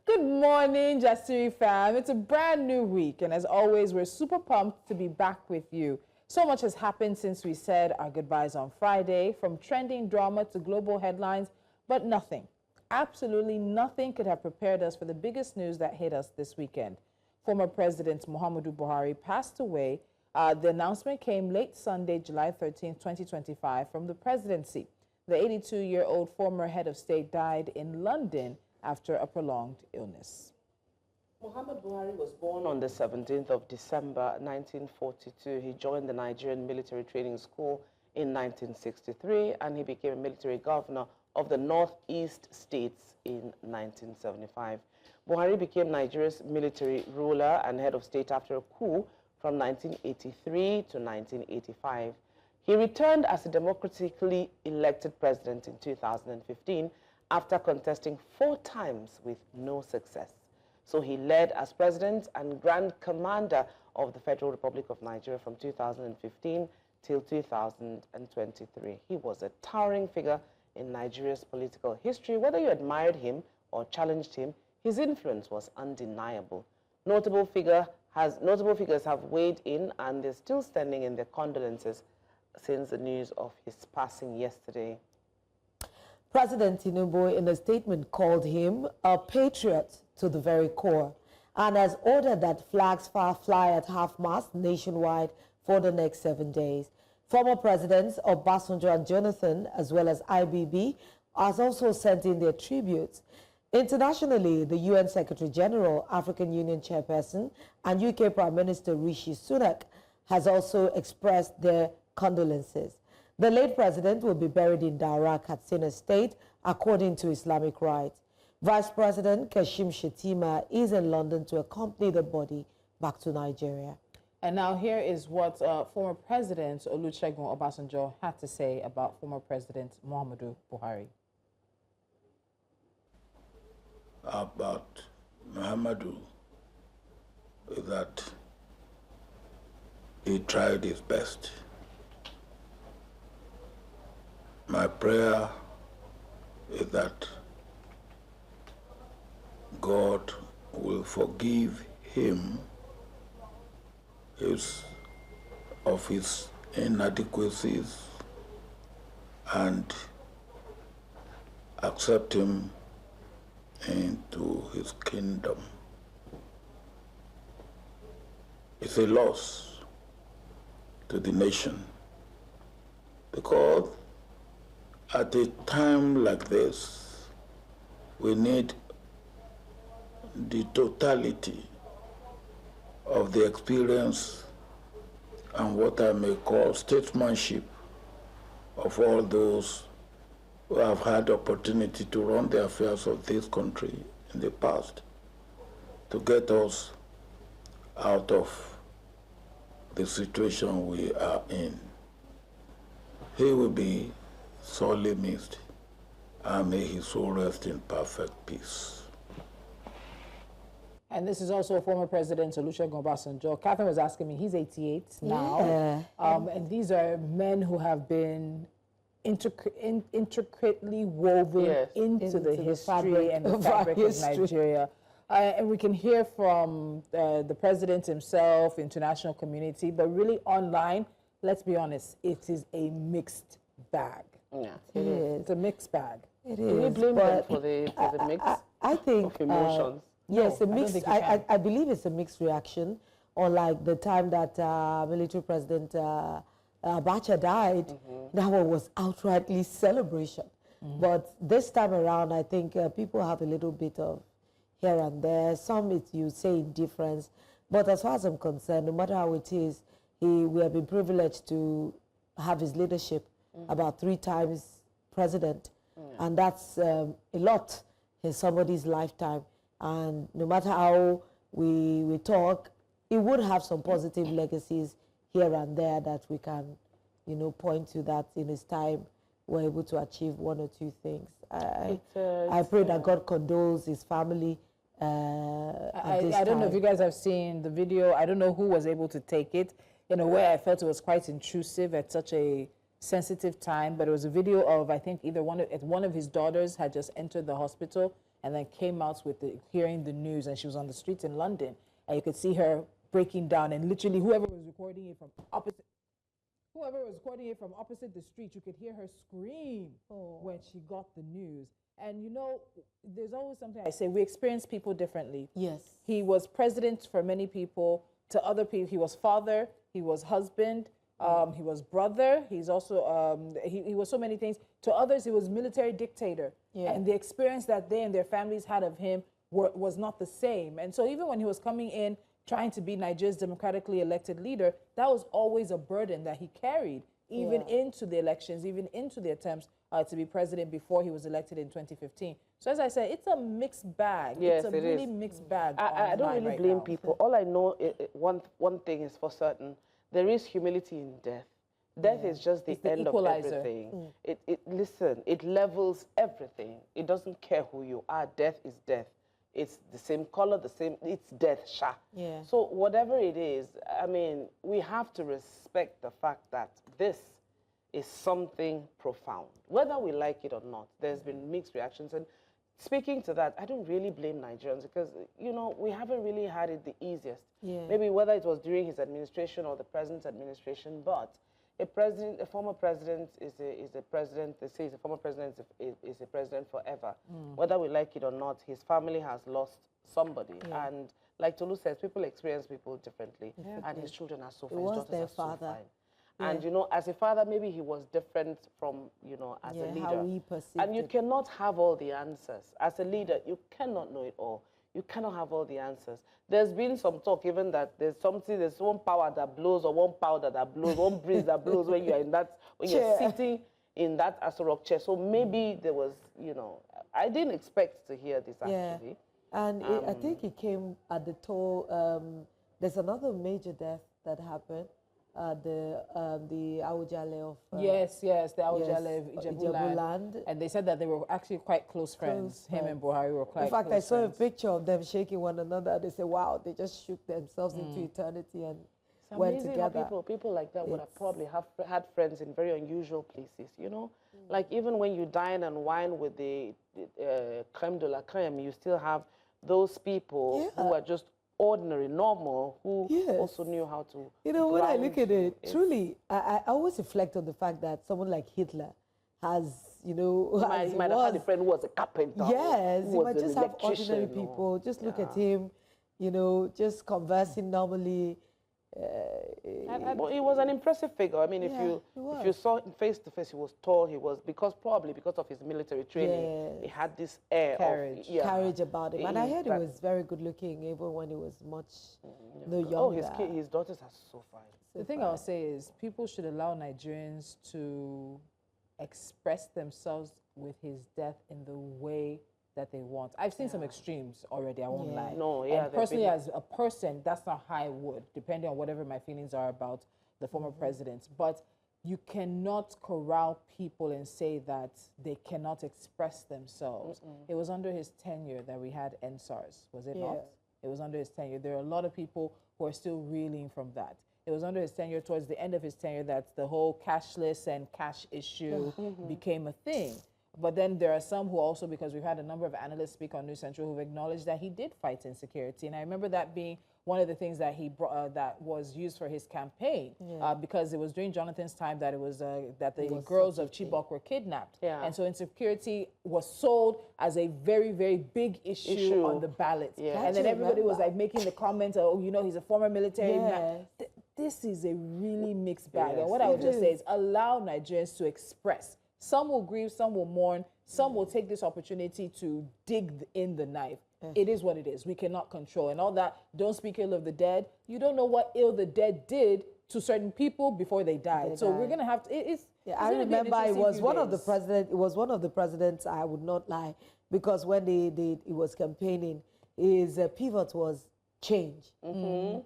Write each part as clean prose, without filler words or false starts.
Good morning, Jasiri fam. It's a brand new week, and as always, we're super pumped to be back with you. So much has happened since we said our goodbyes on Friday, from trending drama to global headlines, but nothing, absolutely nothing could have prepared us for the biggest news that hit us this weekend. Former President Muhammadu Buhari passed away. The announcement came late Sunday, July 13, 2025, from the presidency. The 82-year-old former head of state died in London after a prolonged illness. Muhammadu Buhari was born on the 17th of December 1942. He joined the Nigerian Military Training School in 1963, and he became a military governor of the Northeast states in 1975. Buhari became Nigeria's military ruler and head of state after a coup from 1983 to 1985. He returned as a democratically elected president in 2015 after contesting 4 times with no success. So he led as president and grand commander of the Federal Republic of Nigeria from 2015 till 2023. He was a towering figure in Nigeria's political history. Whether you admired him or challenged him, his influence was undeniable. Notable figures have weighed in, and they're still standing in their condolences since the news of his passing yesterday. President Tinubu, in a statement, called him a patriot to the very core and has ordered that flags fly at half-mast nationwide for the next 7 days. Former presidents Obasanjo and Jonathan, as well as IBB, has also sent in their tributes. Internationally, the UN Secretary-General, African Union Chairperson, and UK Prime Minister Rishi Sunak has also expressed their condolences. The late president will be buried in Daura, Katsina State, according to Islamic rites. Vice President Kashim Shettima is in London to accompany the body back to Nigeria. And now here is what former President Olusegun Obasanjo had to say about former President Muhammadu Buhari. About Muhammadu is that he tried his best. My prayer is that God will forgive him of his inadequacies and accept him into his kingdom. It's a loss to the nation, because at a time like this, we need the totality of the experience and what I may call statesmanship of all those who have had the opportunity to run the affairs of this country in the past to get us out of the situation we are in. He will be sorely missed, and may his soul rest in perfect peace. And this is also former President Olusegun Obasanjo. Catherine was asking me, he's 88 now. Yeah. And these are men who have been intricately woven into the history and the fabric of Nigeria. And we can hear from the president himself, international community, but really online, let's be honest, it is a mixed bag. Yeah, It is. It's a mixed bag. It Do we is. blame them but for the mix I think of emotions? yes, No, a mixed. I believe it's a mixed reaction. Unlike the time that military president Abacha died, that one was outrightly celebration. But this time around, I think people have a little bit of here and there. Some you say indifference, but as far as I'm concerned, no matter how it is, we have been privileged to have his leadership about 3 times president, and that's a lot in somebody's lifetime. And no matter how we talk, it would have some positive legacies here and there that we can, point to, that in his time we're able to achieve 1 or 2 things. I pray that God condoles his family. I don't know if you guys have seen the video. I don't know who was able to take it. In a way, I felt it was quite intrusive at such a sensitive time, but it was a video of, I think, either one of his daughters had just entered the hospital and then came out with hearing the news, and she was on the streets in London, and you could see her breaking down, and literally whoever was recording it from opposite the street, you could hear her scream when she got the news. And you know, there's always something I say, we experience people differently. Yes. He was president for many people. To other people, he was father, he was husband, he was brother, he's also, he was so many things. To others, he was military dictator. Yeah. And the experience that they and their families had of him was not the same. And so even when he was coming in, trying to be Nigeria's democratically elected leader, that was always a burden that he carried, even into the elections, even into the attempts to be president before he was elected in 2015. So as I said, it's a mixed bag. Yes, it's a really mixed bag. I don't really blame people. All I know, one thing is for certain, there is humility in death. Death is just the end of everything. Listen, it levels everything. It doesn't care who you are. Death is death. It's the same color, it's death, sha. Yeah. So whatever it is, I mean, we have to respect the fact that this is something profound. Whether we like it or not, there's been mixed reactions. And speaking to that, I don't really blame Nigerians because, you know, we haven't really had it the easiest. Yeah. Maybe whether it was during his administration or the president's administration, but a former president is a president. They say a former president is a president forever. Whether we like it or not, his family has lost somebody. Yeah. And like Tolu says, people experience people differently. Yeah. And his children are so fine. His daughters are so fine. Yeah. And, you know, as a father, maybe he was different from, you know, as a leader. How we perceived and you cannot have all the answers. As a leader, you cannot know it all. You cannot have all the answers. There's been some talk even that there's one power that blows or one powder that blows, one breeze that blows when you're in that, when you're sitting in that Asorok chair. So maybe there was, you know, I didn't expect to hear this actually. And I think it came at the toll, there's another major death that happened. The Awujale of... the Awujale of Ijebu land. And they said that they were actually quite close friends. Him and Buhari were quite close friends. In fact, I saw a picture of them shaking one another. They said, wow, they just shook themselves into eternity and went together. People like that would have probably had friends in very unusual places, you know? Like even when you dine and wine with the creme de la creme, you still have those people who are just ordinary, normal, who also knew how to... You know, when I look at it, truly, I always reflect on the fact that someone like Hitler has, you know... He might have had a friend who was a carpenter. Yes, he might just have ordinary people. Just look at him, you know, just conversing normally. But he was an impressive figure. I mean, if you saw him face to face, he was tall. He was probably because of his military training. He had this air of courage about him. And I heard he was very good looking, even when he was much younger. Oh, his daughters are so fine. The thing I'll say is, people should allow Nigerians to express themselves with his death in the way that they want. I've seen some extremes already, I won't lie. No, and personally, as a person, that's not how I would, depending on whatever my feelings are about the former presidents. But you cannot corral people and say that they cannot express themselves. It was under his tenure that we had NSARS, was it not? It was under his tenure. There are a lot of people who are still reeling from that. It was under his tenure, towards the end of his tenure, that the whole cashless and cash issue became a thing. But then there are some who also, because we've had a number of analysts speak on News Central who've acknowledged that he did fight insecurity. And I remember that being one of the things that he brought, that was used for his campaign, because it was during Jonathan's time that it was that the girls of Chibok were kidnapped. And so insecurity was sold as a very, very big issue on the ballot. And then everybody was like making the comment, oh, you know, he's a former military man. This is a really mixed bag. And what I would just say is allow Nigerians to express. Some will grieve, some will mourn, some will take this opportunity to dig in the knife. It is what it is. We cannot control. And all that, don't speak ill of the dead. You don't know what ill the dead did to certain people before they died. So we're going to have to... I remember it was one of the presidents, I would not lie, because when he was campaigning, his pivot was change.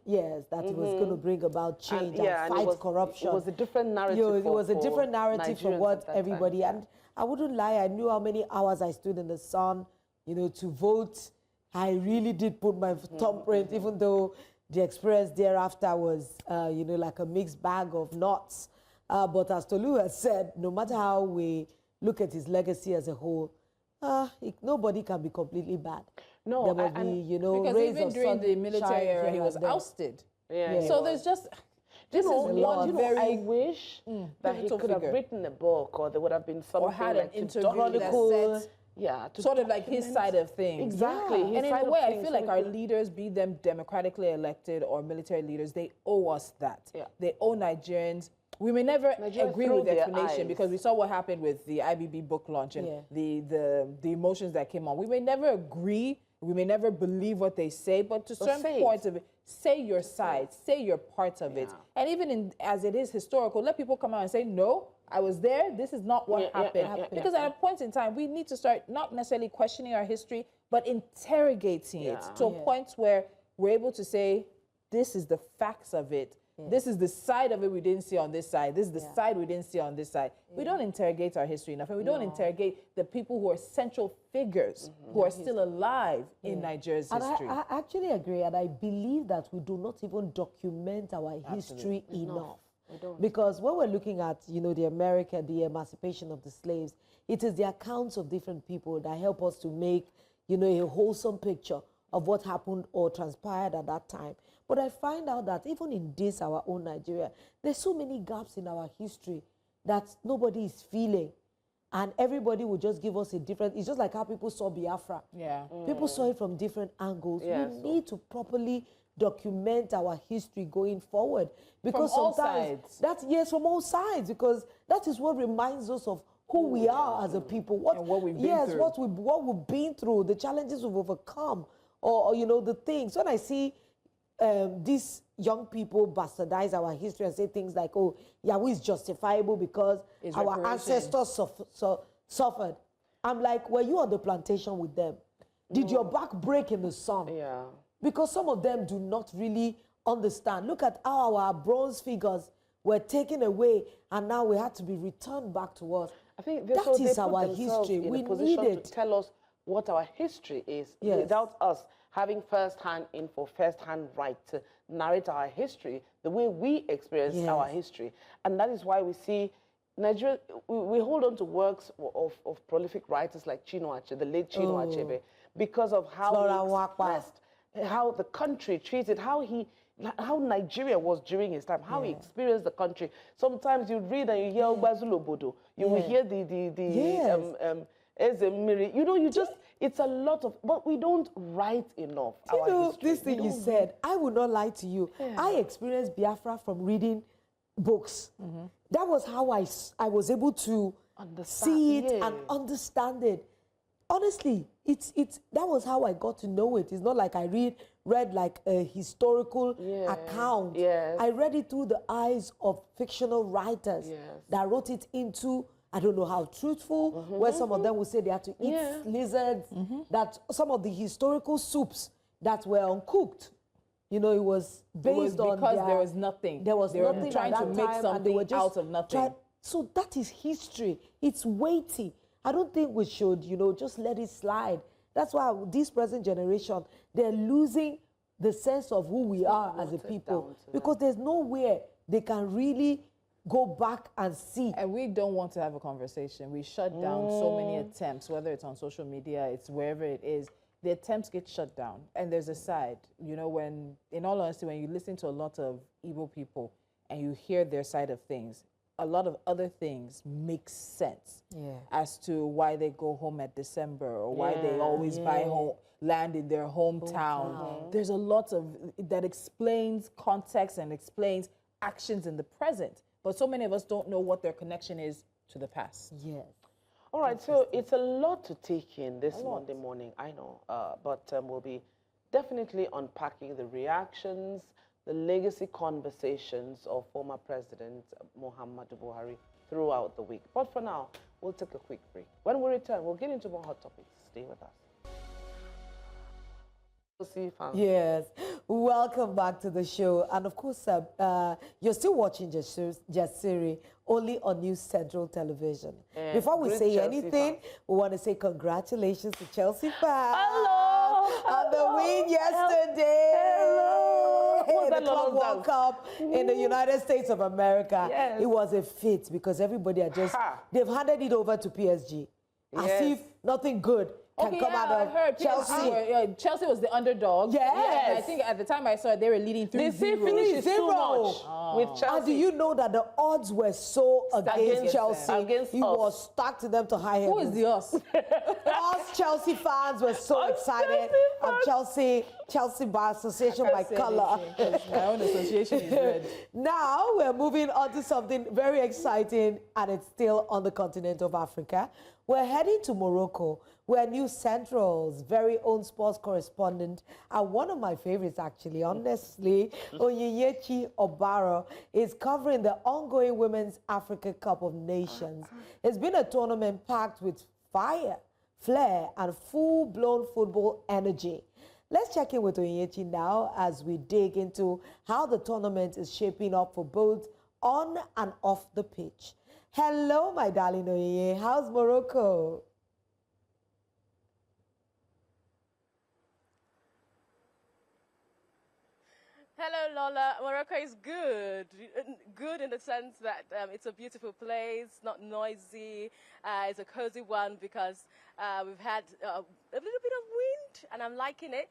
Yes, that it was going to bring about change and fight corruption. It was a different narrative. It was a different narrative for what everybody. And I wouldn't lie, I knew how many hours I stood in the sun, you know, to vote. I really did put my thumbprint, even though the experience thereafter was, you know, like a mixed bag of knots. But as Tolu has said, no matter how we look at his legacy as a whole, nobody can be completely bad. No, there must be, you know, because rays even of during the sunshine military era, here he and was there. ousted. Yeah. So there's just, You know, I very wish that he pivotal could have figure. written a book, or there would have been something or had an like to interview that document- said yeah, to sort of like his document- side of things. Exactly. Yeah. his And in side a of way, I things, feel so like we our could- leaders, be them democratically elected or military leaders, they owe us that. Yeah. They owe Nigerians. We may never Nigerians agree through with the their explanation eyes. because we saw what happened with the IBB book launch and Yeah. the emotions that came on. We may never agree. We may never believe what they say, but to certain say it. points of it, say your side, say your part of it. Yeah. And even as it is historical, let people come out and say, no, I was there, this is not what happened. Because at a point in time, we need to start not necessarily questioning our history, but interrogating it to a point where we're able to say, this is the facts of it. This is the side of it we didn't see on this side. This is the side we didn't see on this side. We don't interrogate our history enough, and we don't interrogate the people who are central figures who are still alive in Nigeria's And history. I actually agree, and I believe that we do not even document our history enough. Because when we're looking at, you know, the emancipation of the slaves, it is the accounts of different people that help us to make, you know, a wholesome picture of what happened or transpired at that time. But I find out that even in this, our own Nigeria, there's so many gaps in our history that nobody is feeling. And everybody will just give us a different, it's just like how people saw Biafra. Yeah. People saw it from different angles. Yeah, we need to properly document our history going forward. Because all sometimes sides. that's, yes, from all sides, because that is what reminds us of who we are as a people. And what we've been yes, through. what we've been through, the challenges we've overcome, or you know, the things. When I see these young people bastardize our history and say things like, oh, Yahweh is justifiable because It's our reparations. ancestors suffered. I'm like, were you on the plantation with them? Did your back break in the sun? Yeah. Because some of them do not really understand. Look at how our bronze figures were taken away and now we had to be returned back to us. I think that so they is put our themselves history. in We a position need it. to tell us what our history is Yes. without us having first-hand info, first-hand right to narrate our history the way we experience our history. And that is why we see Nigeria, we hold on to works of prolific writers like Chinua Achebe, the late Chinua Achebe, because of how he expressed how the country treated, how Nigeria was during his time, how he experienced the country. Sometimes you read and you hear Ogbazulu Obodo, you will hear Ezemiri. You know, you just, it's a lot of, but we don't write enough. Do you know history. this thing you said? I will not lie to you. I experienced Biafra from reading books. That was how I was able to see it and understand it. Honestly, that was how I got to know it. It's not like I read like a historical account. I read it through the eyes of fictional writers that wrote it into, I don't know how truthful, where some of them would say they had to eat lizards, that some of the historical soups that were uncooked, you know, it was based on because there was nothing. There was they were nothing trying at to that make time, and something they were just out of nothing. So that is history. It's weighty. I don't think we should, you know, just let it slide. That's why this present generation, they're losing the sense of who we are as a people, because there's nowhere they can really go back and see. And we don't want to have a conversation. We shut down so many attempts, whether it's on social media, it's wherever it is. The attempts get shut down. And there's a side, you know, when, in all honesty, when you listen to a lot of Igbo people and you hear their side of things, a lot of other things make sense as to why they go home at December or why they always buy land in their hometown. There's a lot of that explains context and explains actions in the present. But so many of us don't know what their connection is to the past. Yes. All right, so it's a lot to take in this Monday morning, I know, but we'll be definitely unpacking the reactions, the legacy conversations of former President Muhammadu Buhari throughout the week. But for now, we'll take a quick break. When we return, we'll get into more hot topics. Stay with us. Yes, welcome back to the show. And of course, you're still watching Jasiri only on News Central Television. Before we say anything, we want to say congratulations to Chelsea fans. Hello! On the win yesterday. Hello! The Club World Cup in the United States of America. Yes. It was a feat because everybody had just, they've handed it over to PSG. as if nothing good can come out I heard of Chelsea. Chelsea was the underdog. Yes. Yeah, I think at the time I saw it, they were leading 3-0. They say finish too much with Chelsea. And do you know that the odds were so against Chelsea? Against it us. was stacked to them to high heaven. Who is the us? Us Chelsea fans were so excited. I'm Chelsea by association by color. My own association is red. Now we're moving on to something very exciting, and it's still on the continent of Africa. We're heading to Morocco, where News Central's very own sports correspondent, and one of my favorites actually, honestly, Onyenyechi Obaro, is covering the ongoing Women's Africa Cup of Nations. It's been a tournament packed with fire, flair, and full-blown football energy. Let's check in with Onyenyechi now as we dig into how the tournament is shaping up for both on and off the pitch. Hello, my darling Onyenye. How's Morocco? Hello, Lola. Morocco is good. Good in the sense that it's a beautiful place, not noisy. It's a cozy one because we've had a little bit of wind, and I'm liking it.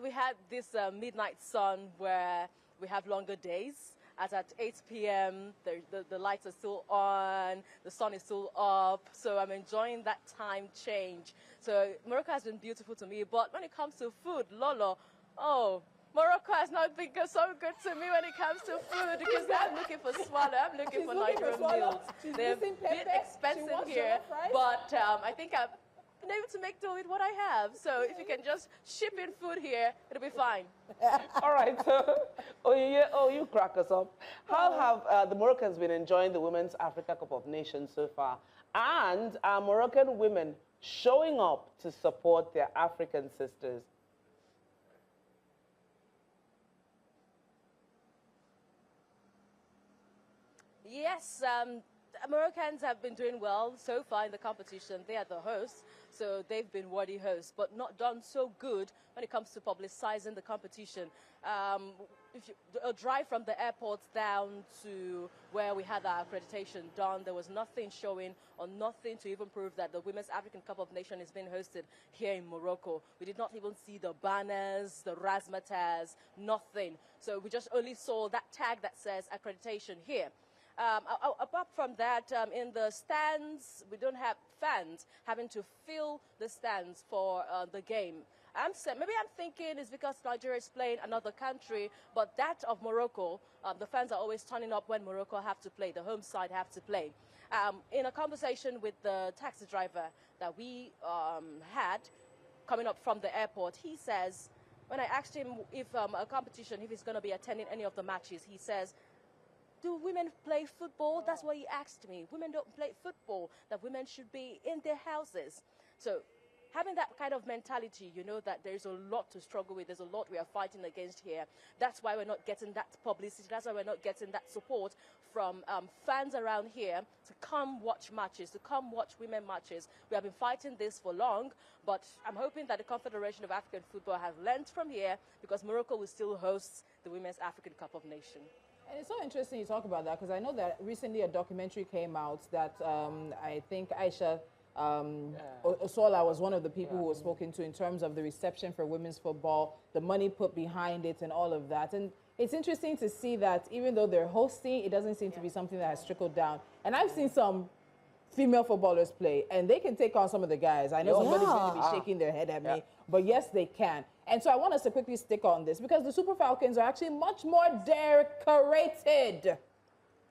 We had this midnight sun where we have longer days. At 8 p.m., the lights are still on, the sun is still up, so I'm enjoying that time change. So Morocco has been beautiful to me, but when it comes to food, Lolo, Morocco has not been so good to me when it comes to food because I'm looking for swallow, I'm looking for Nigerian meals. They're a bit expensive here, but I think I've been able to make do with what I have. So if you can just ship in food here, it'll be fine. All right. You crack us up. How have the Moroccans been enjoying the Women's Africa Cup of Nations so far? And are Moroccan women showing up to support their African sisters? Yes, Americans have been doing well so far in the competition. They are the hosts, so they've been worthy hosts, but not done so good when it comes to publicizing the competition. If you drive from the airport down to where we had our accreditation done, there was nothing showing or nothing to even prove that the Women's African Cup of Nations is being hosted here in Morocco. We did not even see the banners, the razzmatazz, nothing. So we just only saw that tag that says accreditation here. Apart from that, in the stands, we don't have fans having to fill the stands for the game. Maybe I'm thinking it's because Nigeria is playing another country, but that of Morocco, the fans are always turning up when Morocco have to play, the home side have to play. In a conversation with the taxi driver that we had coming up from the airport, he says, when I asked him if a competition, if he's going to be attending any of the matches, he says, do women play football? That's what he asked me. Women don't play football, that women should be in their houses. So having that kind of mentality, you know that there's a lot to struggle with. There's a lot we are fighting against here. That's why we're not getting that publicity. That's why we're not getting that support from fans around here to come watch matches, to come watch women matches. We have been fighting this for long, but I'm hoping that the Confederation of African Football has learned from here because Morocco will still host the Women's African Cup of Nations. And it's so interesting you talk about that because I know that recently a documentary came out that I think Aisha Osola was one of the people who was spoken to in terms of the reception for women's football, the money put behind it and all of that. And it's interesting to see that even though they're hosting, it doesn't seem to be something that has trickled down. And I've seen some female footballers play and they can take on some of the guys. I know somebody's going to be shaking their head at me, but yes, they can. And so I want us to quickly stick on this because the Super Falcons are actually much more decorated.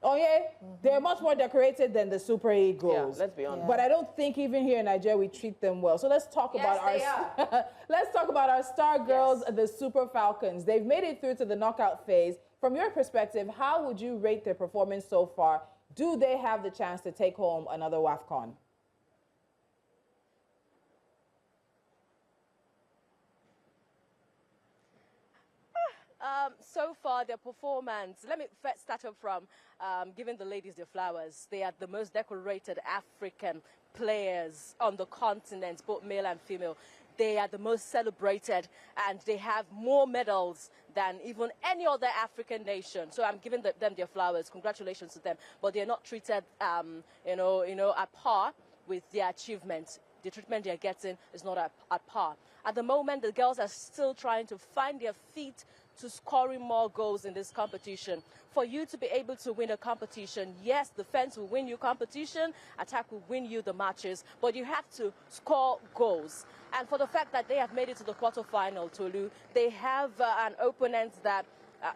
Oh, yeah? They're much more decorated than the Super Eagles. Yeah, let's be honest. But I don't think even here in Nigeria we treat them well. So let's talk about let's talk about our star girls, the Super Falcons. They've made it through to the knockout phase. From your perspective, how would you rate their performance so far? Do they have the chance to take home another WAFCON? So far, their performance, let me first start up from giving the ladies their flowers. They are the most decorated African players on the continent, both male and female. They are the most celebrated, and they have more medals than even any other African nation. So I'm giving them their flowers. Congratulations to them. But they're not treated, at par with their achievements. The treatment they're getting is not at par. At the moment, the girls are still trying to find their feet to scoring more goals in this competition. For you to be able to win a competition, yes, defense will win you competition, attack will win you the matches, but you have to score goals. And for the fact that they have made it to the quarterfinal, Tolu, they have an opponent that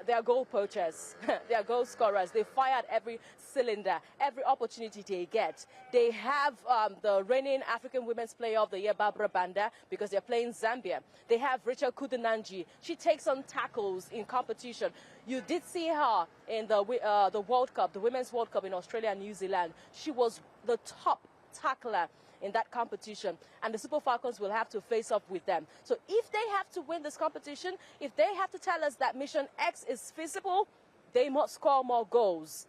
they are goal poachers, they are goal scorers. They fire at every cylinder, every opportunity they get. They have the reigning African Women's Player of the Year, Barbara Banda, because they're playing Zambia. They have Rachel Kudananji. She takes on tackles in competition. You did see her in the World Cup, the Women's World Cup in Australia and New Zealand. She was the top tackler in that competition, and the Super Falcons will have to face off with them. So if they have to win this competition, if they have to tell us that Mission X is feasible, they must score more goals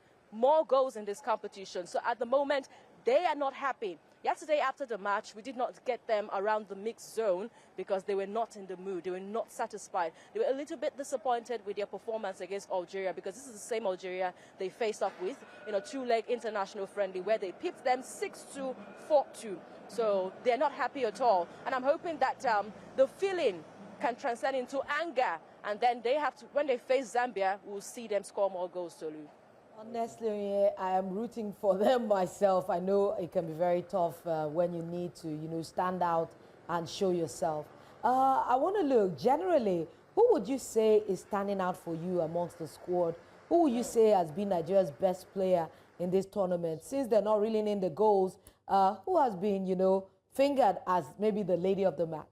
in this competition. So at the moment, they are not happy. Yesterday after the match, we did not get them around the mixed zone because they were not in the mood. They were not satisfied. They were a little bit disappointed with their performance against Algeria, because this is the same Algeria they faced off with in a two-leg international friendly where they pipped them 6-2, 4-2. So they're not happy at all. And I'm hoping that the feeling can transcend into anger, and then they have to, when they face Zambia, we'll see them score more goals, Tolu. Honestly, I am rooting for them myself. I know it can be very tough when you need to, stand out and show yourself. I want to look, generally, who would you say is standing out for you amongst the squad? Who would you say has been Nigeria's best player in this tournament? Since they're not reeling in the goals, who has been, fingered as maybe the lady of the match?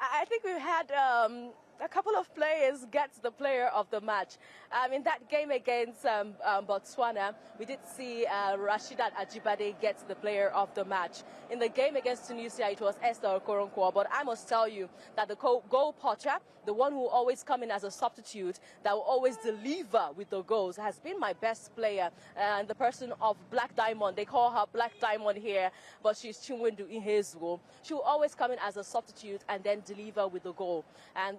I think we've had a couple of players get the player of the match. In that game against Botswana, we did see Rashidat Ajibade get the player of the match. In the game against Tunisia, it was Esther Okoronkwo, but I must tell you that the goal poacher, the one who always come in as a substitute, that will always deliver with the goals, has been my best player. And the person of Black Diamond, they call her Black Diamond here, but she's Chinwendu Ihezuo. She will always come in as a substitute and then deliver with the goal. And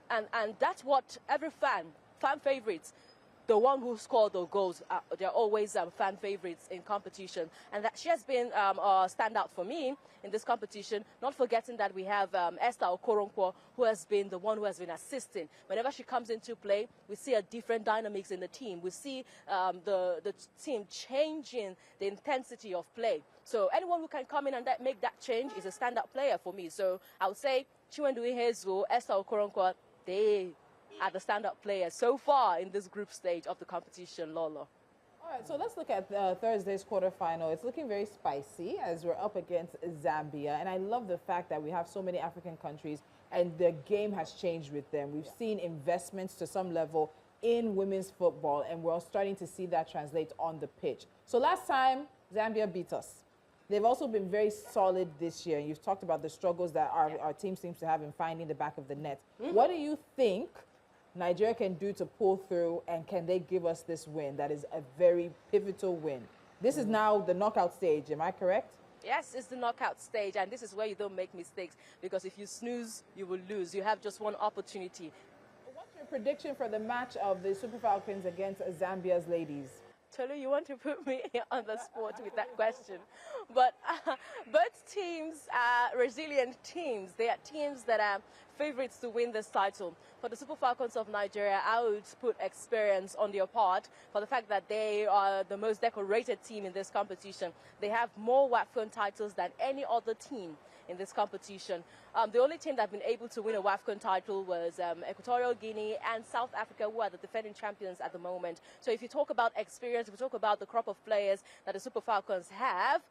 that's what every fan favorites, the one who scored the goals, they're always fan favorites in competition. And that she has been a standout for me in this competition, not forgetting that we have Esther Okoronkwo, who has been the one who has been assisting. Whenever she comes into play, we see a different dynamics in the team. We see the team changing the intensity of play. So anyone who can come in and make that change is a standout player for me. So I would say Chinwendu Ihezuo, Esther Okoronkwo, they are the stand-up players so far in this group stage of the competition, Lolo. All right, so let's look at Thursday's quarterfinal. It's looking very spicy as we're up against Zambia. And I love the fact that we have so many African countries and the game has changed with them. We've seen investments to some level in women's football, and we're starting to see that translate on the pitch. So last time, Zambia beat us. They've also been very solid this year. You've talked about the struggles that our team seems to have in finding the back of the net. What do you think Nigeria can do to pull through, and can they give us this win that is a very pivotal win? This is now the knockout stage, am I correct? Yes, it's the knockout stage, and this is where you don't make mistakes, because if you snooze, you will lose. You have just one opportunity. What's your prediction for the match of the Super Falcons against Zambia's ladies? Tolu, you want to put me on the spot with that question. But both teams are resilient teams. They are teams that are favorites to win this title. For the Super Falcons of Nigeria, I would put experience on their part for the fact that they are the most decorated team in this competition. They have more WAFCON titles than any other team in this competition. The only team that have been able to win a WAFCON title was Equatorial Guinea and South Africa, who are the defending champions at the moment. So if you talk about experience, if you talk about the crop of players that the Super Falcons have,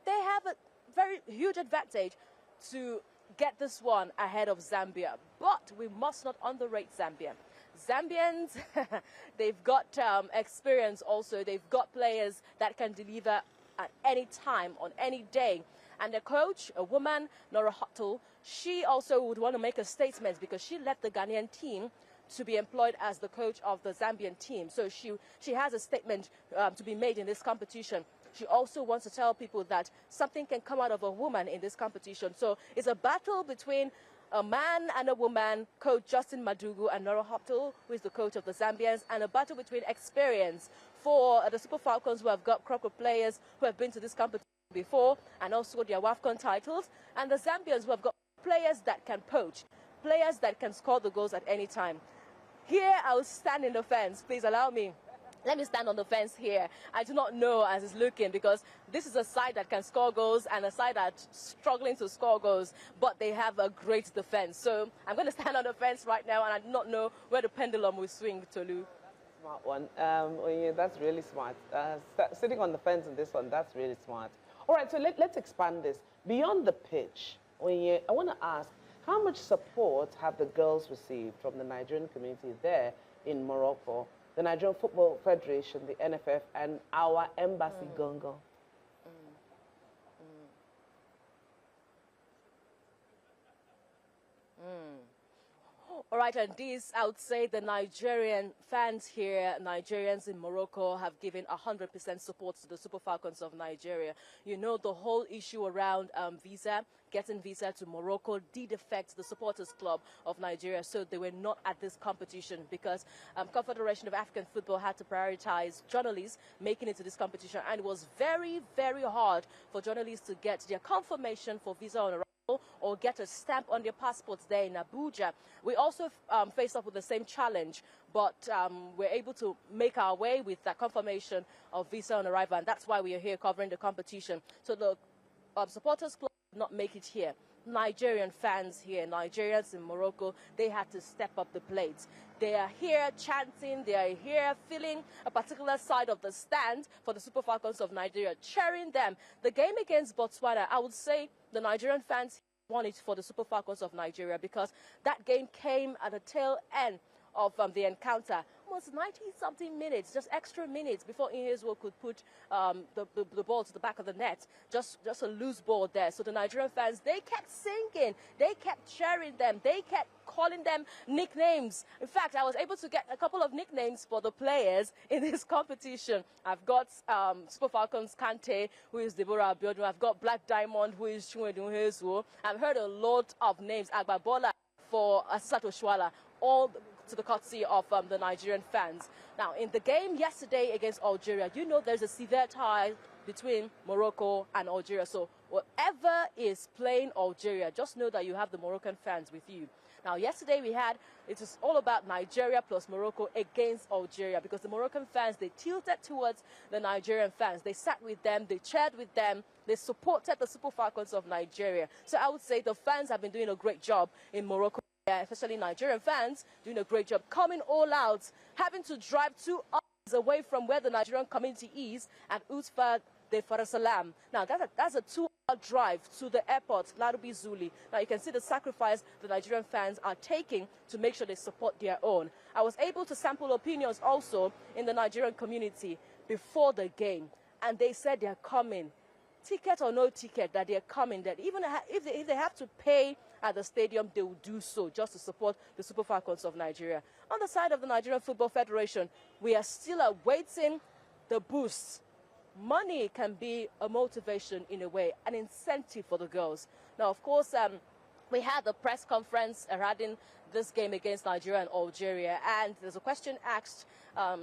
they have a very huge advantage to get this one ahead of Zambia. But we must not underrate Zambia. Zambians, they've got experience also. They've got players that can deliver at any time, on any day. And the coach, a woman, Nora Huttle, she also would want to make a statement because she led the Ghanaian team to be employed as the coach of the Zambian team. So she has a statement to be made in this competition. She also wants to tell people that something can come out of a woman in this competition. So it's a battle between a man and a woman, coach Justin Madugu and Nora Hoptel, who is the coach of the Zambians, and a battle between experience for the Super Falcons, who have got crop players who have been to this competition before, and also their WAFCON titles, and the Zambians, who have got players that can poach, players that can score the goals at any time. Here, I'll stand in the fence. Please allow me. Let me stand on the fence here. I do not know as it's looking, because this is a side that can score goals and a side that's struggling to score goals, but they have a great defense. So I'm going to stand on the fence right now, and I do not know where the pendulum will swing, Tolu. Smart one. Yeah, that's really smart. Sitting on the fence in this one, that's really smart. All right, so let's expand this. Beyond the pitch, I want to ask, how much support have the girls received from the Nigerian community there in Morocco, the Nigerian Football Federation, the NFF, and our embassy, Gongo? All right, and this, I would say the Nigerian fans here, Nigerians in Morocco, have given 100% support to the Super Falcons of Nigeria. You know, the whole issue around getting visa to Morocco did affect the Supporters Club of Nigeria, so they were not at this competition because Confederation of African Football had to prioritize journalists making it to this competition, and it was very, very hard for journalists to get their confirmation for visa on arrival or get a stamp on their passports there in Abuja. We also faced up with the same challenge, but we're able to make our way with that confirmation of visa on arrival, and that's why we are here covering the competition. So the Supporters Club did not make it here. Nigerian fans here, Nigerians in Morocco, they had to step up the plates. They are here chanting, they are here feeling a particular side of the stand for the Super Falcons of Nigeria, cheering them. The game against Botswana, I would say the Nigerian fans won it for the Super Falcons of Nigeria, because that game came at the tail end of the encounter. Almost 90-something minutes, just extra minutes before Inhezwo could put the ball to the back of the net. Just a loose ball there. So the Nigerian fans, they kept singing, they kept cheering them, they kept calling them nicknames. In fact, I was able to get a couple of nicknames for the players in this competition. I've got Super Falcons Kante, who is Deborah Abiodun. I've got Black Diamond, who is Chinwedu Inhezwo. I've heard a lot of names. Agbabola for Sato Shwala, all to the courtesy of the Nigerian fans. Now, in the game yesterday against Algeria, you know there's a severe tie between Morocco and Algeria. So whatever is playing Algeria, just know that you have the Moroccan fans with you. Now, yesterday it was all about Nigeria plus Morocco against Algeria, because the Moroccan fans, they tilted towards the Nigerian fans. They sat with them, they cheered with them, they supported the Super Falcons of Nigeria. So I would say the fans have been doing a great job in Morocco. Especially Nigerian fans doing a great job, coming all out, having to drive 2 hours away from where the Nigerian community is at Utfa de Farasalam. Now, that's a 2-hour drive to the airport, Larubi Zuli. Now, you can see the sacrifice the Nigerian fans are taking to make sure they support their own. I was able to sample opinions also in the Nigerian community before the game, and they said they're coming. Ticket or no ticket, that they're coming, that even if they have to pay at the stadium, they will do so just to support the Super Falcons of Nigeria. On the side of the Nigerian Football Federation, we are still awaiting the boost. Money can be a motivation in a way, an incentive for the girls. Now, of course, we had the press conference regarding this game against Nigeria and Algeria, and there's a question asked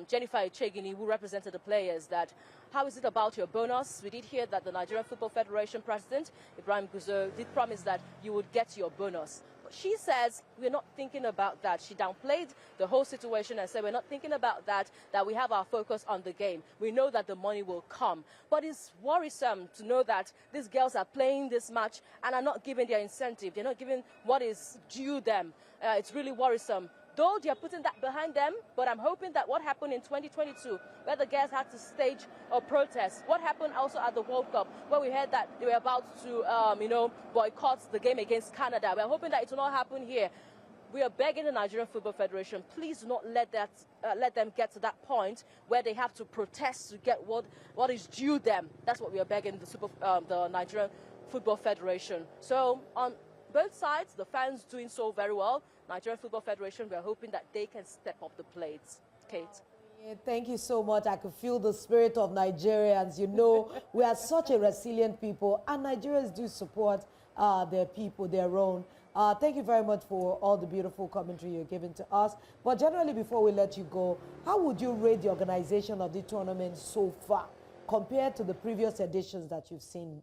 Jennifer Echegini, who represented the players, that how is it about your bonus? We did hear that the Nigerian Football Federation president, Ibrahim Guzo, did promise that you would get your bonus. But she says we're not thinking about that. She downplayed the whole situation and said we're not thinking about that, that we have our focus on the game. We know that the money will come. But it's worrisome to know that these girls are playing this match and are not given their incentive. They're not given what is due them. It's really worrisome. Though they are putting that behind them, but I'm hoping that what happened in 2022, where the girls had to stage a protest, what happened also at the World Cup, where we heard that they were about to, boycott the game against Canada. We're hoping that it will not happen here. We are begging the Nigerian Football Federation, please do not let them get to that point where they have to protest to get what is due them. That's what we are begging the Nigerian Football Federation. So on both sides, the fans doing so very well. Nigerian Football Federation, we are hoping that they can step up the plates. Kate. Yeah, thank you so much. I could feel the spirit of Nigerians. You know, we are such a resilient people, and Nigerians do support their people, their own. Thank you very much for all the beautiful commentary you're giving to us. But generally, before we let you go, how would you rate the organization of the tournament so far compared to the previous editions that you've seen?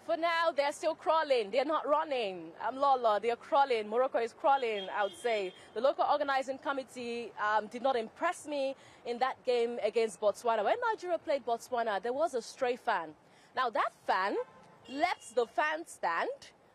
For now, they're still crawling. They're not running. Lola, they're crawling. Morocco is crawling, I would say. The local organizing committee did not impress me in that game against Botswana. When Nigeria played Botswana, there was a stray fan. Now, that fan left the fan stand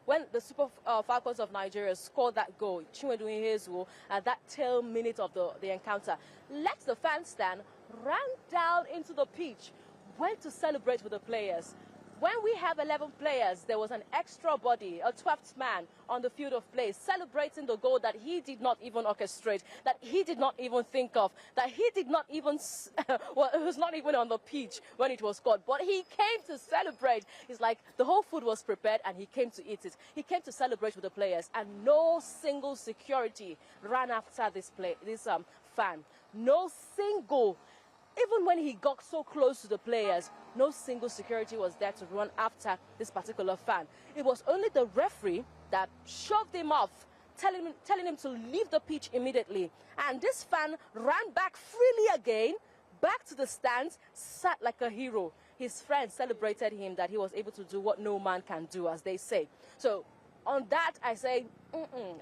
when the Super Falcons of Nigeria scored that goal, Chinwedu Ihezuo, at that tail minute of the encounter. Left the fan stand, ran down into the pitch, went to celebrate with the players. When we have 11 players, there was an extra body, a 12th man on the field of play, celebrating the goal that he did not even orchestrate, that he did not even think of, that he did not even, well, it was not even on the pitch when it was scored. But he came to celebrate. It's like the whole food was prepared and he came to eat it. He came to celebrate with the players, and no single security ran after this fan. No single. Even when he got so close to the players, no single security was there to run after this particular fan. It was only the referee that shoved him off, telling him to leave the pitch immediately. And this fan ran back freely again, back to the stands, sat like a hero. His friends celebrated him that he was able to do what no man can do, as they say. So on that, I say,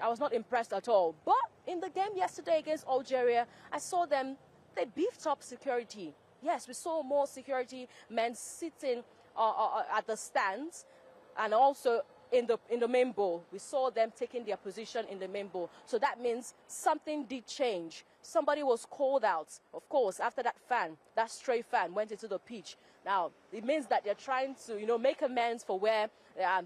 I was not impressed at all. But in the game yesterday against Algeria, I saw them. They beefed up security. Yes, we saw more security men sitting at the stands, and also in the main bowl. We saw them taking their position in the main bowl. So that means something did change. Somebody was called out, of course, after that stray fan went into the pitch. Now, it means that they're trying to, make amends for where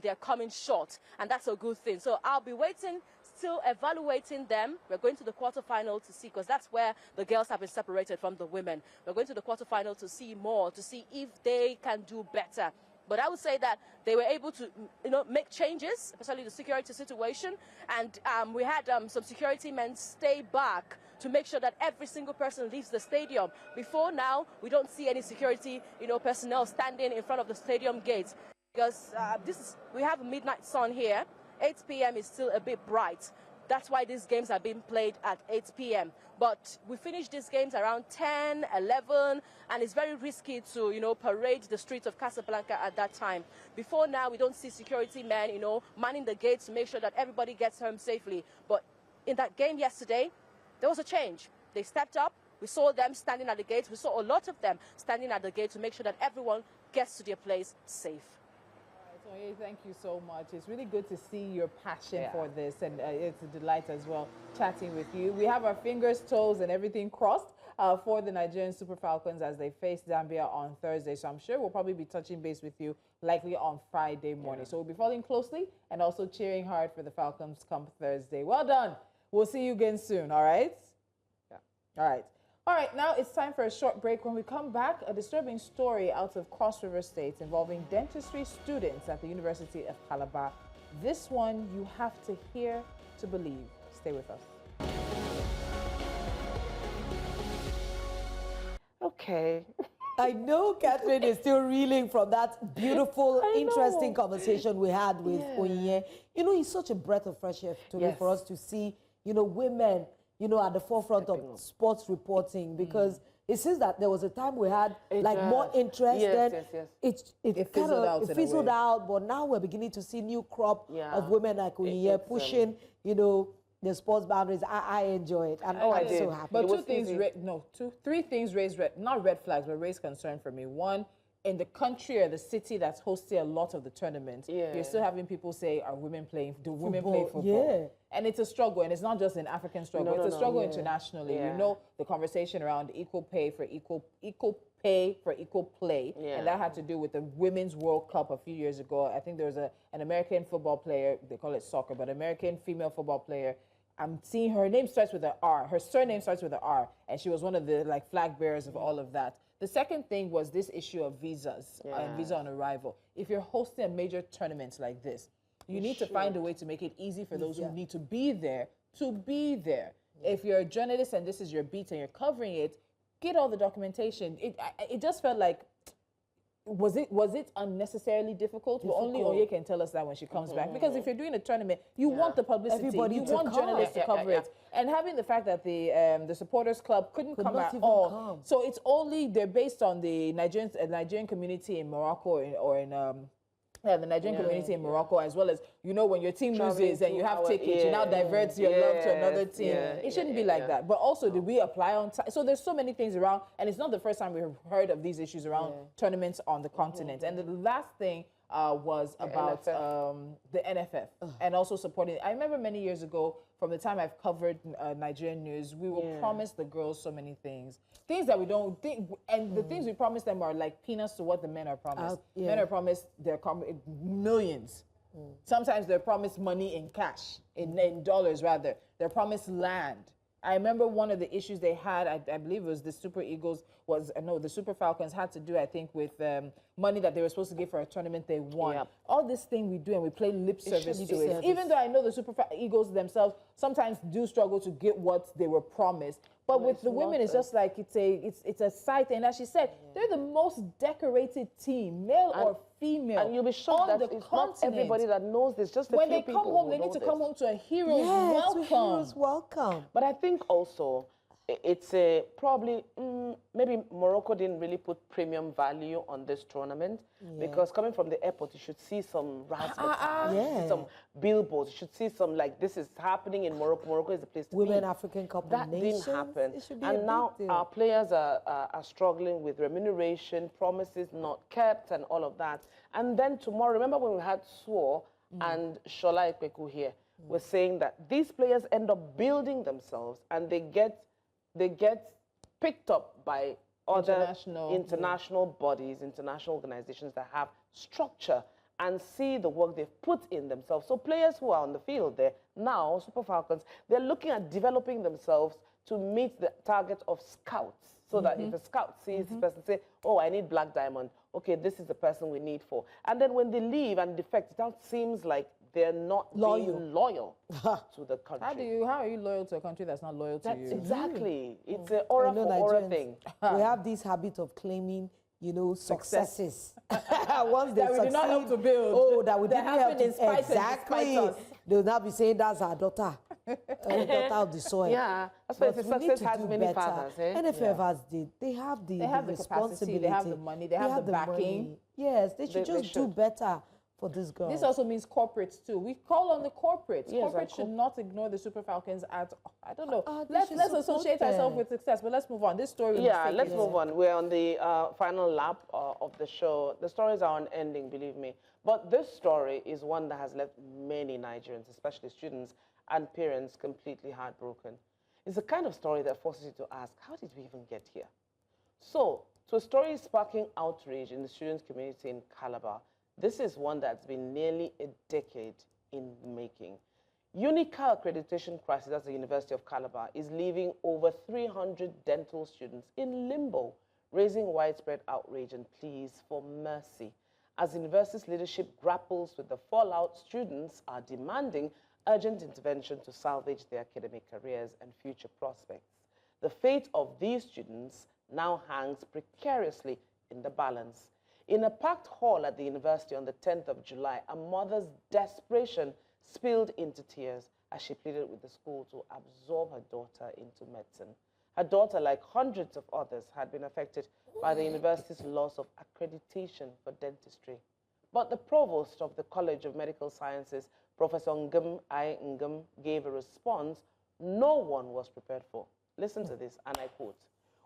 they're coming short, and that's a good thing. So I'll be waiting, still evaluating them. We're going to the quarterfinal to see, because that's where the girls have been separated from the women. We're going to the quarterfinal to see more, to see if they can do better. But I would say that they were able to, make changes, especially the security situation. And we had some security men stay back to make sure that every single person leaves the stadium. Before now, we don't see any security, personnel standing in front of the stadium gates, because we have a midnight sun here. 8 p.m. is still a bit bright. That's why these games are being played at 8 p.m. But we finish these games around 10, 11, and it's very risky to, parade the streets of Casablanca at that time. Before now, we don't see security men, manning the gates to make sure that everybody gets home safely. But in that game yesterday, there was a change. They stepped up. We saw them standing at the gates. We saw a lot of them standing at the gate to make sure that everyone gets to their place safe. Thank you so much. It's really good to see your passion for this, and it's a delight as well chatting with you. We have our fingers, toes, and everything crossed for the Nigerian Super Falcons as they face Zambia on Thursday. So I'm sure we'll probably be touching base with you likely on Friday morning. So we'll be following closely and also cheering hard for the Falcons come Thursday. Well done. We'll see you again soon, all right? Yeah. All right. All right, now it's time for a short break. When we come back, a disturbing story out of Cross River State involving dentistry students at the University of Calabar. This one you have to hear to believe. Stay with us. Okay. I know Catherine is still reeling from that beautiful, interesting conversation we had with Onyinye. It's such a breath of fresh air today for us to see, women at the forefront of sports reporting, because it seems that there was a time we had more interest. It fizzled out, but now we're beginning to see new crop of women like Onyinye pushing, the sports boundaries. I enjoy it, and I'm so happy. But three things raise not red flags, but raise concern for me. One, in the country or the city that's hosting a lot of the tournaments, you're still having people say, "Are women playing? Do women play football?" And it's a struggle, and it's not just an African struggle; it's a struggle internationally. The conversation around equal pay for equal play, and that had to do with the Women's World Cup a few years ago. I think there was an American football player. They call it soccer, but American female football player. I'm seeing her name starts with an R. Her surname starts with an R, and she was one of the flag bearers of all of that. The second thing was this issue of visas and visa on arrival. If you're hosting a major tournament like this, you need to find a way to make it easy for those who need to be there to be there. If you're a journalist and this is your beat and you're covering it, get all the documentation. It just felt like, was it unnecessarily difficult? Well, only Oye can tell us that when she comes back. Because if you're doing a tournament, you want the publicity. You want journalists to cover it. And having the fact that the supporters club couldn't come at all. So it's only, they're based on the Nigerian community in Morocco the Nigerian community in Morocco, as well as, you know, when your team loses and you have tickets, you now divert your love to another team. It shouldn't be like that. But also, did we apply on time? So there's so many things around, and it's not the first time we've heard of these issues around tournaments on the continent. And the last thing was about the NFF and also supporting. I remember many years ago, from the time I've covered Nigerian news, we were promised the girls so many things that we don't think, and the things we promised them are like peanuts to what the men are promised. Men are promised their millions. Sometimes they're promised money in cash, in dollars rather. They're promised land. I remember one of the issues they had, I believe it was the Super Eagles, the Super Falcons had to do, I think, with money that they were supposed to give for a tournament they won. All this thing we do, and we play lip service to it. Even though I know the Super Eagles themselves sometimes do struggle to get what they were promised. But with the women, it's just like, it's a sight. And as she said, they're the most decorated team, male or female. And you'll be shocked that it's not everybody that knows this. Just when they come home, they need to come home to a hero's welcome. Hero's welcome. But I think also it's probably maybe Morocco didn't really put premium value on this tournament because coming from the airport, you should see some razzmatazz, you should see some billboards, you should see some like this is happening in Morocco. Morocco is the place to be. Women African Cup of Nations. That didn't happen, it should be and now our players are struggling with remuneration, promises not kept, and all of that. And then tomorrow, remember when we had Suo and Shola Ekpeku here, we're saying that these players end up building themselves, and they get picked up by other international bodies, international organizations that have structure and see the work they've put in themselves. So players who are on the field there now, Super Falcons, they're looking at developing themselves to meet the target of scouts. So that if a scout sees this person, say, oh, I need Black Diamond. Okay, this is the person we need for. And then when they leave and defect, it now seems like they're not being loyal to the country. How are you loyal to a country that's not loyal to you? Exactly. It's an aura for aura thing. We have this habit of claiming, you know, successes. Once they succeed, we did not help to build. That we didn't help to. Exactly. They'll now be saying that's our daughter. Daughter of the soil. Yeah, that's why success has many fathers. NFF they have the responsibility, they have the money, they have the backing. Yes, they should just do better for this girl. This also means corporates too. We call on the corporates. Corporates should not ignore the Super Falcons at, I don't know. Let's associate ourselves with success, but let's move on. This story. Yeah, let's move on. We're on the final lap of the show. The stories are unending, believe me. But this story is one that has left many Nigerians, especially students and parents, completely heartbroken. It's the kind of story that forces you to ask, how did we even get here? So a story sparking outrage in the students' community in Calabar. This is one that's been nearly a decade in the making. UNICAL accreditation crisis at the University of Calabar is leaving over 300 dental students in limbo, raising widespread outrage and pleas for mercy. As the university's leadership grapples with the fallout, students are demanding urgent intervention to salvage their academic careers and future prospects. The fate of these students now hangs precariously in the balance. In a packed hall at the university on the 10th of July, a mother's desperation spilled into tears as she pleaded with the school to absorb her daughter into medicine. Her daughter, like hundreds of others, had been affected by the university's loss of accreditation for dentistry. But the provost of the College of Medical Sciences, Professor Ngum I. Ngum, gave a response no one was prepared for. Listen to this, and I quote,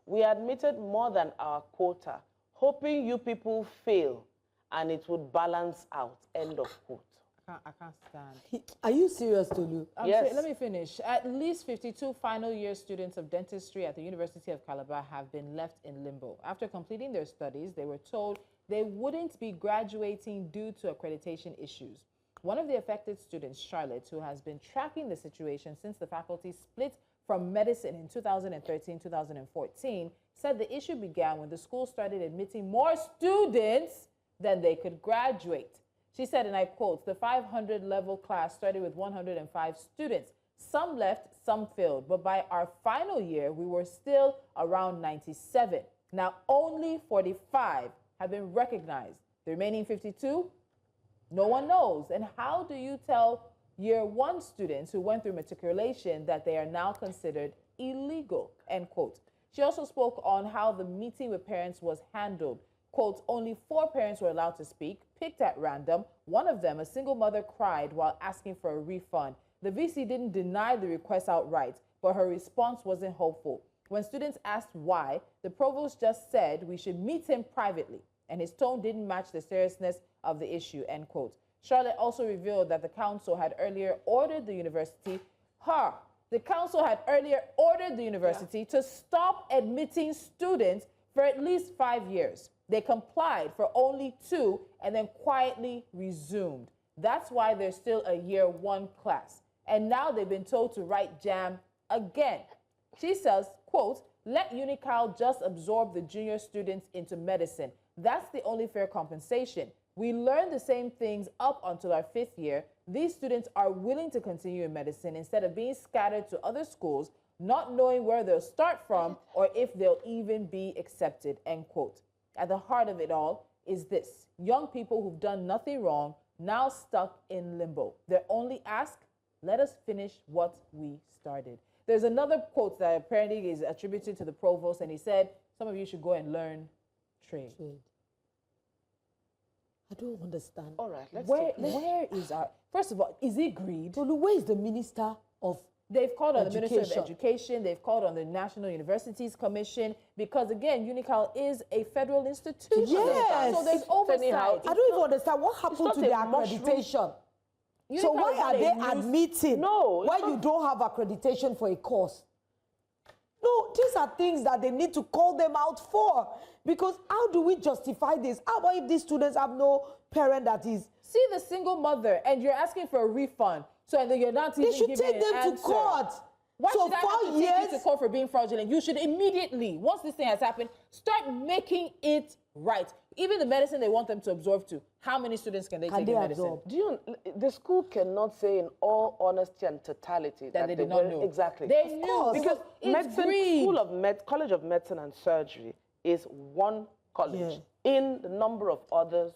"We admitted more than our quota, hoping you people fail, and it would balance out," end of quote. I can't stand. Are you serious, Tolu? Yes. Let me finish. At least 52 final year students of dentistry at the University of Calabar have been left in limbo. After completing their studies, they were told they wouldn't be graduating due to accreditation issues. One of the affected students, Charlotte, who has been tracking the situation since the faculty split from medicine in 2013-2014, said the issue began when the school started admitting more students than they could graduate. She said, and I quote, "The 500 level class started with 105 students. Some left, some failed, but by our final year, we were still around 97. Now, only 45 have been recognized. The remaining 52, no one knows. And how do you tell year one students who went through matriculation that they are now considered illegal, end quote. She also spoke on how the meeting with parents was handled. Quote, only 4 parents were allowed to speak, picked at random. One of them, a single mother, cried while asking for a refund. The VC didn't deny the request outright, but her response wasn't hopeful. When students asked why, the provost just said we should meet him privately, and his tone didn't match the seriousness of the issue, end quote. Charlotte also revealed that the council had earlier ordered the university, to stop admitting students for at least 5 years. They complied for only 2 and then quietly resumed. That's why there's still a year 1 class. And now they've been told to write JAM again. She says, quote, let UNICAL just absorb the junior students into medicine. That's the only fair compensation. We learn the same things up until our 5th year. These students are willing to continue in medicine instead of being scattered to other schools, not knowing where they'll start from or if they'll even be accepted, end quote. At the heart of it all is this: young people who've done nothing wrong, now stuck in limbo. Their only ask, let us finish what we started. There's another quote that apparently is attributed to the provost, and he said, some of you should go and learn trade. I don't understand. All right, Where is our... First of all, is it greed? Tolu, where is the Minister of They've called on the Minister of Education. They've called on the National Universities Commission because, again, UNICAL is a federal institution. Yes. So there's oversight. I don't even understand what happened to the accreditation. So why are they admitting why you don't have accreditation for a course? No, these are things that they need to call them out for. Because how do we justify this? How about if these students have no parent that is... See the single mother and you're asking for a refund. So then you're not even giving an answer. They should take them to court. Why so should I have to take you to court for being fraudulent? You should immediately, once this thing has happened, start making it right. Even the medicine they want them to absorb to, how many students can they take in medicine? The school cannot say in all honesty and totality that they did not know. Exactly. They knew. Because College of Medicine and Surgery is one college in the number of other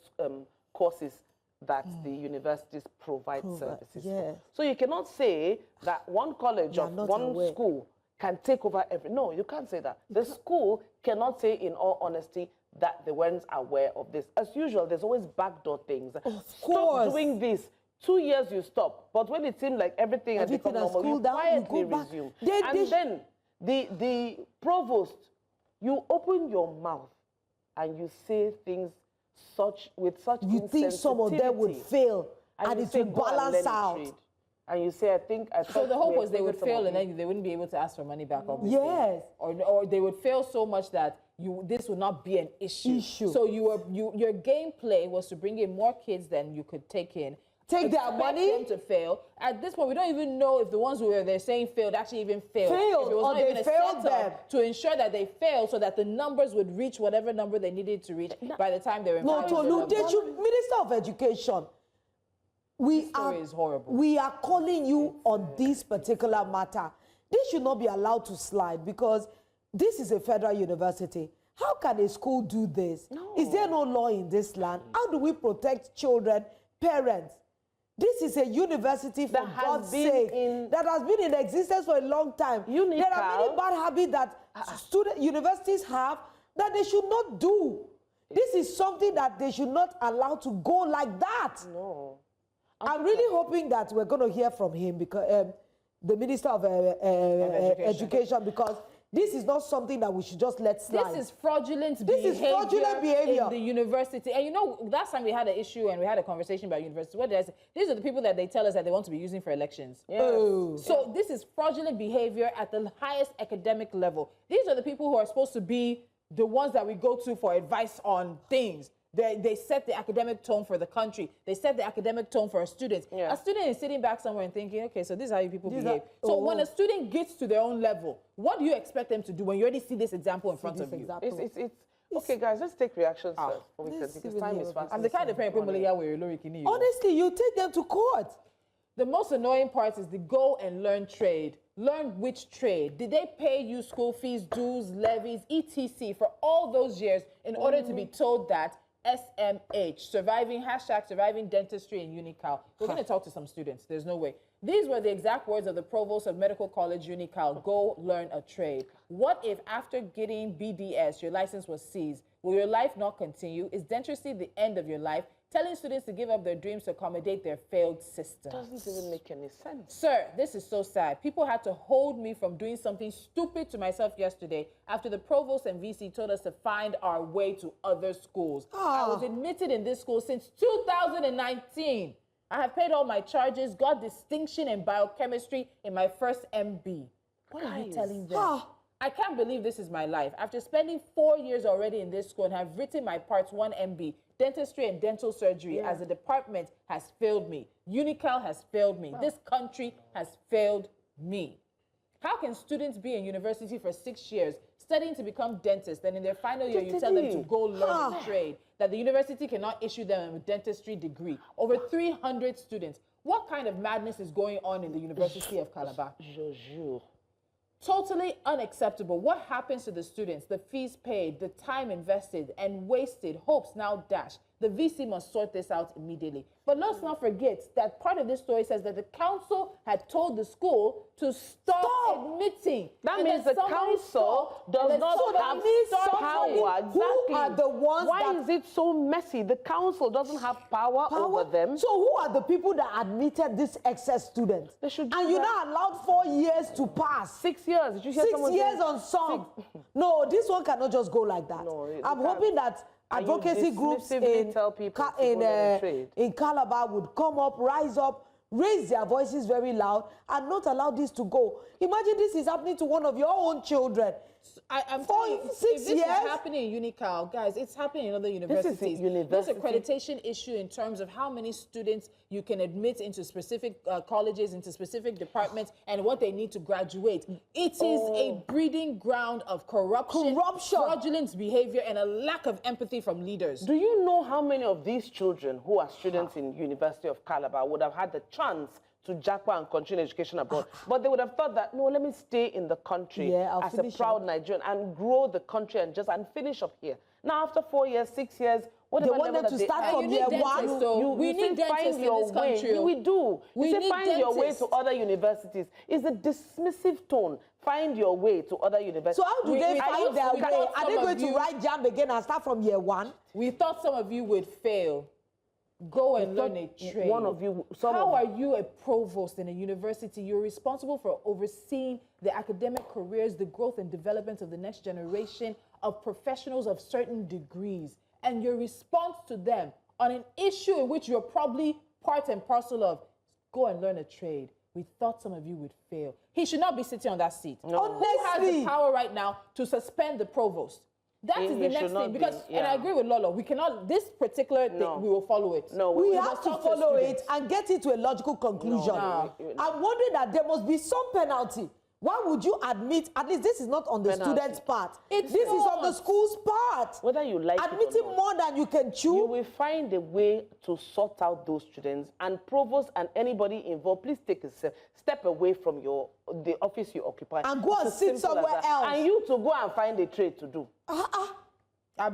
courses that the universities provide services for. So you cannot say that one college of one school can take over every... No, you can't say that. The school cannot say in all honesty that they weren't aware of this. As usual, there's always backdoor things. Stop doing this. 2 years you stop. But when it seems like everything has become normal, you quietly resume. And then the provost, you open your mouth and you say things with such insensitivity. You think some of them would fail and it will balance out. And you say, I thought... So the hope was they would fail and then they wouldn't be able to ask for money back, obviously. Yes. Or they would fail so much that this would not be an issue. So your gameplay was to bring in more kids than you could take in. Take their money? Them to fail. At this point, we don't even know if the ones who they're saying failed actually even failed. If it was not even a setup to ensure that they failed so that the numbers would reach whatever number they needed to reach by the time they were in Minister of Education, we are calling you on this particular matter. This should not be allowed to slide because this is a federal university. How can a school do this? No. Is there no law in this land? How do we protect children, parents? This is a university, for God's sake, that has been in existence for a long time. UNICAL, there are many bad habits that universities have that they should not do. This is something that they should not allow to go like that. No. I'm really hoping that we're going to hear from him, because the Minister of Education, because this is not something that we should just let slide. This is fraudulent behavior in the university. And you know, last time we had an issue and we had a conversation about university, what did I say? These are the people that they tell us that they want to be using for elections. Yes. Oh. So this is fraudulent behavior at the highest academic level. These are the people who are supposed to be the ones that we go to for advice on things. They set the academic tone for the country. They set the academic tone for our students. Yeah. A student is sitting back somewhere and thinking, okay, so this is how you people behave. So when a student gets to their own level, what do you expect them to do when you already see this example in front of you? Okay, guys, let's take reactions first. Because time is fast. I'm the kind of parent who honestly, you take them to court. The most annoying part is the go and learn trade. Learn which trade? Did they pay you school fees, dues, levies, etc. for all those years in order to be told that SMH, surviving dentistry in UNICAL? We're going to talk to some students. There's no way. These were the exact words of the provost of Medical College UNICAL. Go learn a trade. What if after getting BDS, your license was seized? Will your life not continue? Is dentistry the end of your life? Telling students to give up their dreams to accommodate their failed system. Doesn't even make any sense. Sir, this is so sad. People had to hold me from doing something stupid to myself yesterday after the provost and VC told us to find our way to other schools. I was admitted in this school since 2019. I have paid all my charges, got distinction in biochemistry in my first MB. What are you telling them? I can't believe this is my life. After spending 4 years already in this school and have written my parts 1 MB, dentistry and dental surgery as a department has failed me. UNICAL has failed me. This country has failed me. How can students be in university for 6 years studying to become dentists, and in their final year you tell them to go learn a trade, that the university cannot issue them a dentistry degree? Over 300 students. What kind of madness is going on in the University of Calabar? Totally unacceptable. What happens to the students, the fees paid, the time invested and wasted, hopes now dashed? The VC must sort this out immediately. But let's not forget that part of this story says that the council had told the school to stop admitting. That means the council does not have power. Who are the ones Why is it so messy? The council doesn't have power over them. So who are the people that admitted this excess students? They should do and you're that. not allowed 4 years to pass. 6 years. Did you hear 6 years on some. No, this one cannot just go like that. No, I'm hoping that advocacy groups in Calabar would come up, rise up, raise their voices very loud, and not allow this to go. Imagine this is happening to one of your own children. I'm For telling you, 6 if this years? is happening in UNICAL, guys, it's happening in other universities. There's an accreditation issue in terms of how many students you can admit into specific colleges, into specific departments, and what they need to graduate. It is a breeding ground of corruption, fraudulent behavior, and a lack of empathy from leaders. Do you know how many of these children who are students in University of Calabar would have had the chance to jackpot and continue education abroad? But they would have thought that, no, let me stay in the country as a proud Nigerian and grow the country and finish up here. Now, after 4 years, 6 years, they wanted to start from year one. We need dentists in this country. We do. We say need find your way to other universities. It's a dismissive tone. Find your way to other universities. So how do they find their way? Are they going to write jam again and start from year one? We thought some of you would fail. Go and learn a trade. One of you. How are you a provost in a university? You're responsible for overseeing the academic careers, the growth and development of the next generation of professionals of certain degrees. And your response to them on an issue in which you're probably part and parcel of, go and learn a trade. We thought some of you would fail. He should not be sitting on that seat. No. Who has the power right now to suspend the provost? That is the next thing, because, and I agree with Lolo, we cannot, this particular thing, we will follow it. No, we have to follow it and get it to a logical conclusion. I'm wondering that there must be some penalty. Why would you admit, at least this is not on the student's part. This is on the school's part. Whether you like admitting it or not, more than you can chew. you will find a way to sort out those students. And provost and anybody involved, please take a step away from the office you occupy. And go and sit somewhere else. And you to go and find a trade to do. It's as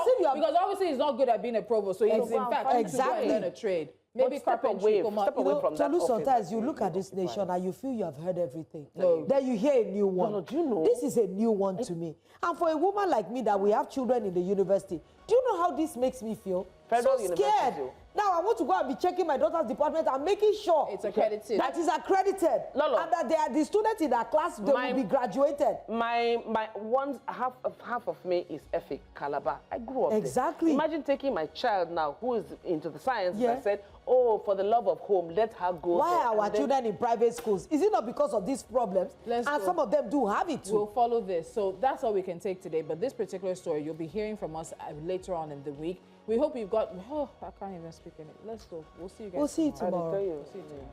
if you are, because obviously he's not good at being a provost, so he's in fact going to go and learn a trade. Maybe step away from that office. Sometimes you look at this nation and you feel you have heard everything. Then you hear a new one. No, do you know? This is a new one to me. And for a woman like me that we have children in the university, do you know how this makes me feel? Federal so scared. Now I want to go and be checking my daughter's department and making sure it's accredited. That is accredited. Lolo. And that they are the students in that class, they will be graduated. Half of me is FA Calabar. I grew up Exactly. there. Imagine taking my child now who is into the sciences and said, oh, for the love of home, let her go. Why are our children in private schools? Is it not because of these problems? And some of them do have it too. We'll follow this. So that's all we can take today. But this particular story, you'll be hearing from us later on in the week. We hope you've got... Oh, I can't even speak in it. Let's go. We'll see you guys We'll see you tomorrow.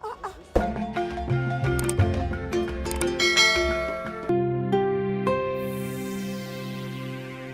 I'll tell you.